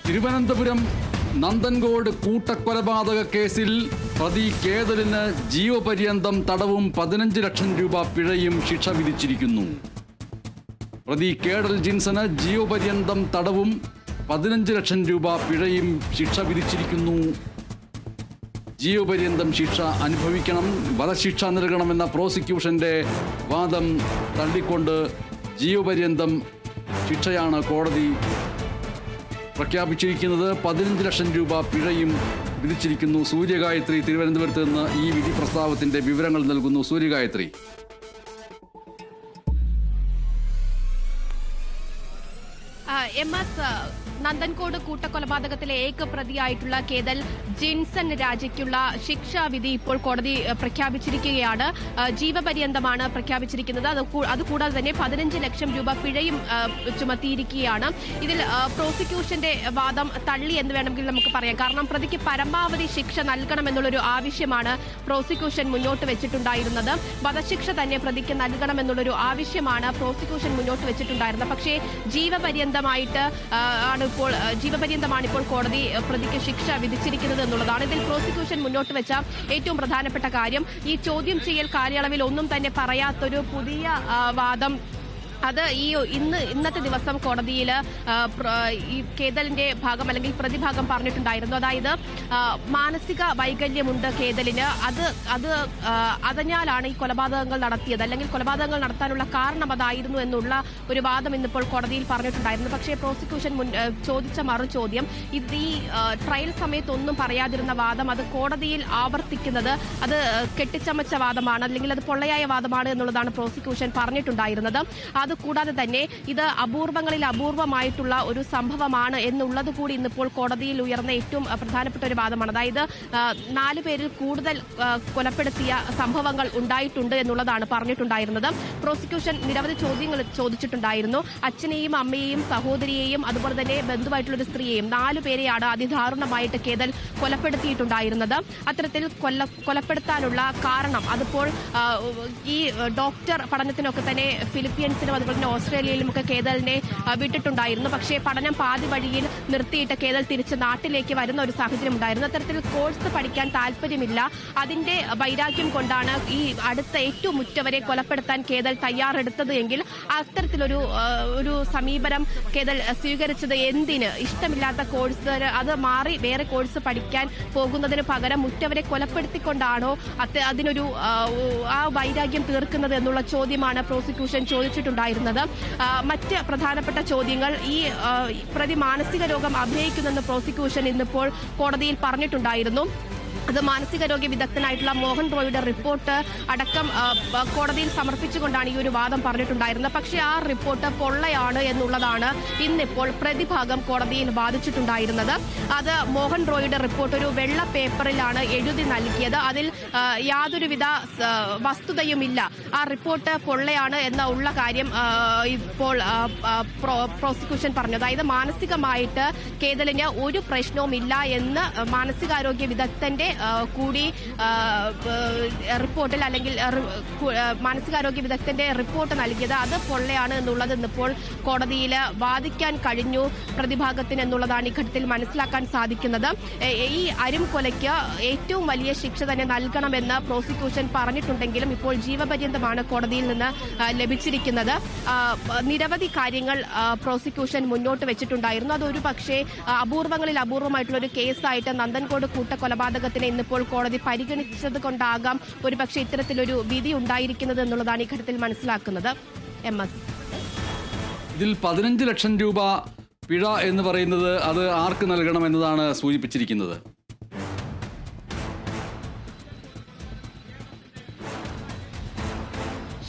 തിരുവനന്തപുരം നന്ദൻകോട് കൂട്ടക്കൊലപാതക കേസിൽ പ്രതി കേതലിന് ജീവപര്യന്തം തടവും 15 ലക്ഷം രൂപ പിഴയും ശിക്ഷ വിധിച്ചിരിക്കുന്നു. പ്രതി കേഡൽ ജിൻസന് ജീവപര്യന്തം തടവും 15 ലക്ഷം രൂപ പിഴയും ശിക്ഷ വിധിച്ചിരിക്കുന്നു. ജീവപര്യന്തം ശിക്ഷ അനുഭവിക്കണം, വധശിക്ഷ നൽകണമെന്ന പ്രോസിക്യൂഷന്റെ വാദം തള്ളിക്കൊണ്ട് ജീവപര്യന്തം ശിക്ഷയാണ് കോടതി പ്രഖ്യാപിച്ചിരിക്കുന്നത്. 15 ലക്ഷം രൂപ പിഴയും വിധിച്ചിരിക്കുന്നു. സൂര്യഗായത്രി തിരുവനന്തപുരത്ത് നിന്ന് ഈ വിധി പ്രസ്താവത്തിന്റെ വിവരങ്ങൾ നൽകുന്നു. സൂര്യഗായത്രി. നന്ദൻകോട് കൂട്ടക്കൊലപാതകത്തിലെ ഏക പ്രതിയായിട്ടുള്ള കേതൽ ജിൻസൺ രാജയ്ക്കുള്ള ശിക്ഷാവിധി ഇപ്പോൾ കോടതി പ്രഖ്യാപിച്ചിരിക്കുകയാണ്. ജീവപര്യന്തമാണ് പ്രഖ്യാപിച്ചിരിക്കുന്നത്. അതുകൂടാതെ തന്നെ 15 ലക്ഷം രൂപ പിഴയും ചുമത്തിയിരിക്കുകയാണ്. ഇതിൽ പ്രോസിക്യൂഷന്റെ വാദം തള്ളി എന്ന് വേണമെങ്കിൽ നമുക്ക് പറയാം. കാരണം പ്രതിക്ക് പരമാവധി ശിക്ഷ നൽകണമെന്നുള്ളൊരു ആവശ്യമാണ് പ്രോസിക്യൂഷൻ മുന്നോട്ട് വെച്ചിട്ടുണ്ടായിരുന്നത്. വധശിക്ഷ തന്നെ പ്രതിക്ക് നൽകണമെന്നുള്ളൊരു ആവശ്യമാണ് പ്രോസിക്യൂഷൻ മുന്നോട്ട് വെച്ചിട്ടുണ്ടായിരുന്നത്. പക്ഷേ ജീവപര്യന്തമാണ് ഇപ്പോൾ കോടതി പ്രതിക്ക് ശിക്ഷ വിധിച്ചിരിക്കുന്നത് എന്നുള്ളതാണ്. ഇതിൽ പ്രോസിക്യൂഷൻ മുന്നോട്ട് വെച്ച ഏറ്റവും പ്രധാനപ്പെട്ട കാര്യം ഈ ചോദ്യം ചെയ്യൽ കാലയളവിൽ ഒന്നും തന്നെ പറയാത്തൊരു പുതിയ വാദം അത് ഇന്നത്തെ ദിവസം കോടതിയിൽ ഈ കേതലിന്റെ ഭാഗം അല്ലെങ്കിൽ പ്രതിഭാഗം പറഞ്ഞിട്ടുണ്ടായിരുന്നു. അതായത് മാനസിക വൈകല്യമുണ്ട് കേതലിന്, അതിനാലാണ് ഈ കൊലപാതകങ്ങൾ നടത്തിയത് അല്ലെങ്കിൽ കൊലപാതകങ്ങൾ നടത്താനുള്ള കാരണം അതായിരുന്നു എന്നുള്ള ഒരു വാദം ഇന്നിപ്പോൾ കോടതിയിൽ പറഞ്ഞിട്ടുണ്ടായിരുന്നു. പക്ഷേ പ്രോസിക്യൂഷൻ ചോദിച്ച മറുചോദ്യം ഈ ട്രയൽ സമയത്തൊന്നും പറയാതിരുന്ന വാദം അത് കോടതിയിൽ ആവർത്തിക്കുന്നത് അത് കെട്ടിച്ചമച്ച വാദമാണ് അല്ലെങ്കിൽ അത് പൊള്ളയായ വാദമാണ് എന്നുള്ളതാണ് പ്രോസിക്യൂഷൻ പറഞ്ഞിട്ടുണ്ടായിരുന്നത്. അതുകൂടാതെ തന്നെ ഇത് അപൂർവങ്ങളിൽ അപൂർവമായിട്ടുള്ള ഒരു സംഭവമാണ് എന്നുള്ളത് കൂടി ഇന്നിപ്പോൾ കോടതിയിൽ ഉയർന്ന ഏറ്റവും പ്രധാനപ്പെട്ട ഒരു വാദമാണ്. അതായത് 4 പേരിൽ കൂടുതൽ കൊലപ്പെടുത്തിയ സംഭവങ്ങൾ ഉണ്ടായിട്ടുണ്ട് എന്നുള്ളതാണ് പറഞ്ഞിട്ടുണ്ടായിരുന്നത്. പ്രോസിക്യൂഷൻ നിരവധി ചോദ്യങ്ങൾ ചോദിച്ചിട്ടുണ്ടായിരുന്നു. അച്ഛനെയും അമ്മയെയും സഹോദരിയെയും അതുപോലെ തന്നെ ബന്ധുവായിട്ടുള്ള ഒരു സ്ത്രീയെയും 4 പേരെയാണ് അതിദാരുണമായിട്ട് കേതൽ കൊലപ്പെടുത്തിയിട്ടുണ്ടായിരുന്നത്. അത്തരത്തിൽ കൊലപ്പെടുത്താനുള്ള കാരണം അതിപ്പോൾ ഈ ഡോക്ടർ പഠനത്തിനൊക്കെ തന്നെ ഫിലിപ്പീൻസിനും അതുപോലെ തന്നെ ഓസ്ട്രേലിയയിലുമൊക്കെ കേതലിനെ വിട്ടിട്ടുണ്ടായിരുന്നു. പക്ഷേ പഠനം പാതി വഴിയിൽ നിർത്തിയിട്ട് കേതൽ തിരിച്ച് നാട്ടിലേക്ക് വരുന്ന ഒരു സാഹചര്യം ഉണ്ടായിരുന്നു. അത്തരത്തിൽ കോഴ്സ് പഠിക്കാൻ താല്പര്യമില്ല, അതിന്റെ വൈരാഗ്യം കൊണ്ടാണ് ഈ അടുത്ത ഏറ്റവും ഉറ്റവരെ കൊലപ്പെടുത്താൻ കേതൽ തയ്യാറെടുത്തത് എങ്കിൽ അത്തരത്തിലൊരു സമീപനം കേതൽ സ്വീകരിച്ചത് എന്തിന്? ഇഷ്ടമില്ലാത്ത കോഴ്സ് അത് മാറി വേറെ കോഴ്സ് പഠിക്കാൻ പോകുന്നതിന് പകരം ഉറ്റവരെ കൊലപ്പെടുത്തിക്കൊണ്ടാണോ അതിനൊരു ആ വൈരാഗ്യം തീർക്കുന്നത് എന്നുള്ള ചോദ്യമാണ് പ്രോസിക്യൂഷൻ ചോദിച്ചിട്ടുണ്ടായിരുന്നത്. മറ്റ് പ്രധാനപ്പെട്ട ചോദ്യങ്ങൾ ഈ പ്രതി മാനസിക രോഗം അഭിനയിക്കുന്നെന്ന് പ്രോസിക്യൂഷൻ ഇന്നിപ്പോൾ കോടതിയിൽ പറഞ്ഞിട്ടുണ്ടായിരുന്നു. അത് മാനസികാരോഗ്യ വിദഗ്ധനായിട്ടുള്ള മോഹൻ റോയിയുടെ റിപ്പോർട്ട് അടക്കം കോടതിയിൽ സമർപ്പിച്ചുകൊണ്ടാണ് ഈ ഒരു വാദം പറഞ്ഞിട്ടുണ്ടായിരുന്നത്. പക്ഷേ ആ റിപ്പോർട്ട് പൊള്ളയാണ് എന്നുള്ളതാണ് ഇന്നിപ്പോൾ പ്രതിഭാഗം കോടതിയിൽ വാദിച്ചിട്ടുണ്ടായിരുന്നത്. അത് മോഹൻ റോയിയുടെ റിപ്പോർട്ട് ഒരു വെള്ള പേപ്പറിലാണ് എഴുതി നൽകിയത്. അതിൽ യാതൊരുവിധ വസ്തുതയുമില്ല. ആ റിപ്പോർട്ട് പൊള്ളയാണ് ഉള്ള കാര്യം ഇപ്പോൾ പ്രോസിക്യൂഷൻ പറഞ്ഞു. അതായത് മാനസികമായിട്ട് കേതലിന് ഒരു പ്രശ്നവുമില്ല എന്ന് മാനസികാരോഗ്യ വിദഗ്ധന്റെ കൂടി റിപ്പോർട്ടിൽ അല്ലെങ്കിൽ മാനസികാരോഗ്യ വിദഗ്ധന്റെ റിപ്പോർട്ട് നൽകിയത് അത് പൊള്ളയാണ് എന്നുള്ളത് ഇന്നിപ്പോൾ കോടതിയിൽ വാദിക്കാൻ കഴിഞ്ഞു പ്രതിഭാഗത്തിന് എന്നുള്ളതാണ് ഈ ഘട്ടത്തിൽ മനസ്സിലാക്കാൻ സാധിക്കുന്നത്. ഈ അരും കൊലയ്ക്ക് ഏറ്റവും വലിയ ശിക്ഷ തന്നെ നൽകണമെന്ന് പ്രോസിക്യൂഷൻ പറഞ്ഞിട്ടുണ്ടെങ്കിലും ഇപ്പോൾ ജീവപര്യന്തമാണ് കോടതിയിൽ നിന്ന് ലഭിച്ചിരിക്കുന്നത്. നിരവധി കാര്യങ്ങൾ പ്രോസിക്യൂഷൻ മുന്നോട്ട് വെച്ചിട്ടുണ്ടായിരുന്നു. അതൊരു പക്ഷേ അപൂർവങ്ങളിൽ അപൂർവമായിട്ടുള്ള ഒരു കേസായിട്ട് നന്ദൻകോട് കൂട്ടക്കൊലപാതകത്തിന് ഇന്നിപ്പോൾ കോടതി പരിഗണിച്ചത് കൊണ്ടാകാം ഒരുപക്ഷെ ഇത്തരത്തിലൊരു വിധി ഉണ്ടായിരിക്കുന്നത് എന്നുള്ളതാണ് ഈ ഘട്ടത്തിൽ മനസ്സിലാക്കുന്നത്. ഇതിൽ 15 ലക്ഷം രൂപ പിഴ എന്ന് പറയുന്നത് അത് ആർക്ക് നൽകണം എന്നതാണ് സൂചിപ്പിച്ചിരിക്കുന്നത്.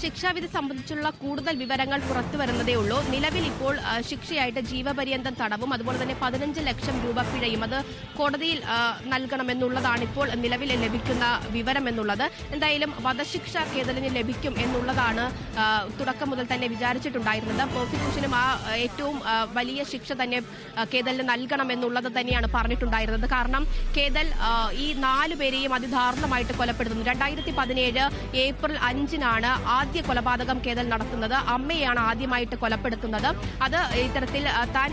ശിക്ഷാവിധി സംബന്ധിച്ചുള്ള കൂടുതൽ വിവരങ്ങൾ പുറത്തു വരുന്നതേ ഉള്ളൂ. നിലവിൽ ഇപ്പോൾ ശിക്ഷയായിട്ട് ജീവപര്യന്തം തടവും അതുപോലെ തന്നെ 15 ലക്ഷം രൂപ പിഴയും അത് കോടതിയിൽ നൽകണമെന്നുള്ളതാണ് ഇപ്പോൾ നിലവിൽ ലഭിക്കുന്ന വിവരം എന്നുള്ളത്. എന്തായാലും വധശിക്ഷ കേതലിന് ലഭിക്കും എന്നുള്ളതാണ് തുടക്കം മുതൽ തന്നെ വിചാരിച്ചിട്ടുണ്ടായിരുന്നത്. പ്രോസിക്യൂഷനും ആ ഏറ്റവും വലിയ ശിക്ഷ തന്നെ കേതലിന് നൽകണം എന്നുള്ളത് തന്നെയാണ് പറഞ്ഞിട്ടുണ്ടായിരുന്നത്. കാരണം കേതൽ ഈ 4 പേരെയും അതിദാരുണമായിട്ട് കൊലപ്പെടുത്തുന്നു. 2017 ഏപ്രിൽ 5-നാണ് ആദ്യ കൊലപാതകം കേതൽ നടത്തുന്നത്. അമ്മയെയാണ് ആദ്യമായിട്ട് കൊലപ്പെടുത്തുന്നത്. അത് ഇത്തരത്തിൽ താൻ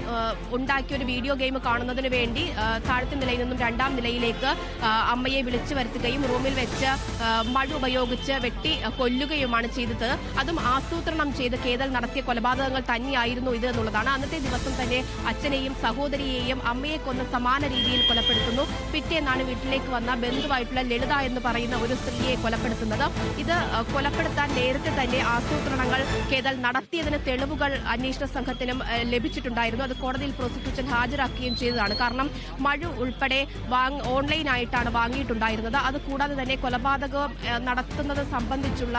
ഉണ്ടാക്കിയ ഒരു വീഡിയോ ഗെയിം കാണുന്നതിന് വേണ്ടി താഴത്തെ നിലയിൽ നിന്നും രണ്ടാം നിലയിലേക്ക് അമ്മയെ വിളിച്ചു വരുത്തുകയും റൂമിൽ വെച്ച് മഴ ഉപയോഗിച്ച് വെട്ടി കൊല്ലുകയുമാണ് ചെയ്തത്. അതും ആസൂത്രണം ചെയ്ത് കേതൽ നടത്തിയ കൊലപാതകങ്ങൾ തന്നെയായിരുന്നു ഇത് എന്നുള്ളതാണ്. അന്നത്തെ ദിവസം തന്നെ അച്ഛനെയും സഹോദരിയെയും അമ്മയെ കൊന്ന സമാന രീതിയിൽ കൊലപ്പെടുത്തുന്നു. പിറ്റേന്നാണ് വീട്ടിലേക്ക് വന്ന ബന്ധുവായിട്ടുള്ള ലളിത എന്ന് പറയുന്ന ഒരു സ്ത്രീയെ കൊലപ്പെടുത്തുന്നത്. ഇത് കൊലപ്പെടുത്താൻ നേരത്തെ തന്നെ ആസൂത്രണങ്ങൾ കേതൽ നടത്തിയതിന് തെളിവുകൾ അന്വേഷണ സംഘത്തിനും ലഭിച്ചിട്ടുണ്ടായിരുന്നു. അത് കോടതിയിൽ പ്രോസിക്യൂഷൻ ഹാജരാക്കുകയും ചെയ്തതാണ്. കാരണം മഴ ഉൾപ്പെടെ ഓൺലൈനായിട്ടാണ് വാങ്ങിയിട്ടുണ്ടായിരുന്നത്. അത് കൂടാതെ തന്നെ കൊലപാതകം നടത്തുന്നത് സംബന്ധിച്ചുള്ള